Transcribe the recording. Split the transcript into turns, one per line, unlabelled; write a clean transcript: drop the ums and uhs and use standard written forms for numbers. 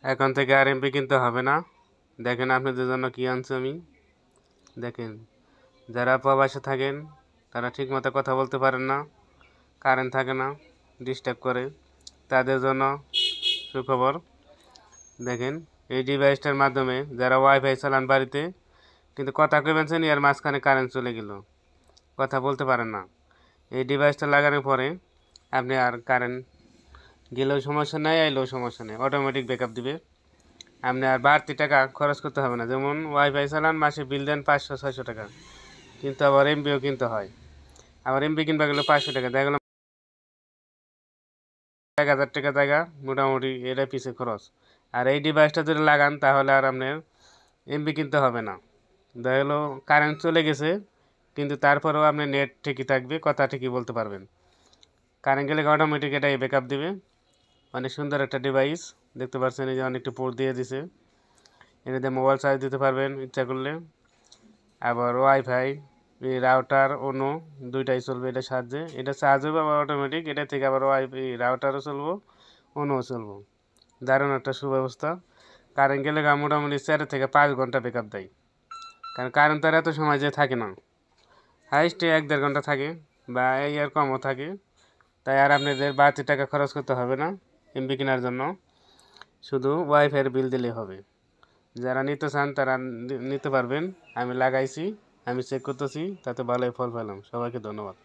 এখন থেকে আর এমপি কিনতে হবে না। দেখেন আপনাদের জন্য কি আনছি আমি। দেখেন, যারা প্রবাসে থাকেন তারা ঠিকমতো কথা বলতে পারেন না, কারেন্ট থাকে না, ডিস্টার্ব করে, তাদের জন্য সুখবর। দেখেন, এই ডিভাইসটার মাধ্যমে যারা ওয়াইফাই চালান বাড়িতে, কিন্তু কথা কইবেন এর মাঝখানে কারেন্ট চলে গেল, কথা বলতে পারেন না, এই ডিভাইসটা লাগানোর পরে আপনি আর কারেন্ট গেলেও সমস্যা নেই, আইলেও সমস্যা নেই, অটোমেটিক ব্যাকআপ দিবে। আপনি আর বাড়তি টাকা খরচ করতে হবে না। যেমন ওয়াইফাই চালান, মাসে বিল দেন 500-600 টাকা, কিন্তু আবার এমবিও কিনতে হয়। আবার এমবি কিনবা গেলে 500 টাকা, দেখা গেল 1000 টাকা জায়গা মোটামুটি এটা পিছে খরচ। আর এই ডিভাইসটা যদি লাগান তাহলে আর আপনার এমবি কিনতে হবে না। দেখা গেলো কারেন্ট চলে গেছে, কিন্তু তারপরেও আপনার নেট ঠিকই থাকবে, কথা ঠিকই বলতে পারবেন। কারেন্ট গেলে অটোমেটিক এটাই ব্যাকআপ দিবে। অনেক সুন্দর একটা ডিভাইস, দেখতে পাচ্ছেন এই যে অনেকটা পোর্ট দিয়ে দিছে। এটাতে মোবাইল চার্জ দিতে পারবেন ইচ্ছা করলে। আবার ওয়াইফাই, রাউটার, অন্য দুইটাই চলবে এটার সাহায্যে। এটা চার্জ হবে আবার অটোমেটিক, এটা থেকে আবার রাউটারও চলবো, অন্যও চলবো। দারুণ একটা সুব্যবস্থা। কারেন্ট গেলে মোটামুটি 4 থেকে 5 ঘন্টা ব্যাকআপ দেয়, কারণ কারেন্ট তার এত সময় যে থাকে না, হাইস্টে 1-1.5 ঘন্টা থাকে, বা এই আর কমও থাকে। তাই আর আপনাদের বাড়তি টাকা খরচ করতে হবে না এমবি কেনার জন্য, শুধু ওয়াইফাইয়ের বিল দিলেই হবে। যারা নিতে চান তারা নিতে পারবেন। আমি লাগাইছি, আমি চেক করতেছি, তাতে ভালোই ফল পেলাম। সবাইকে ধন্যবাদ।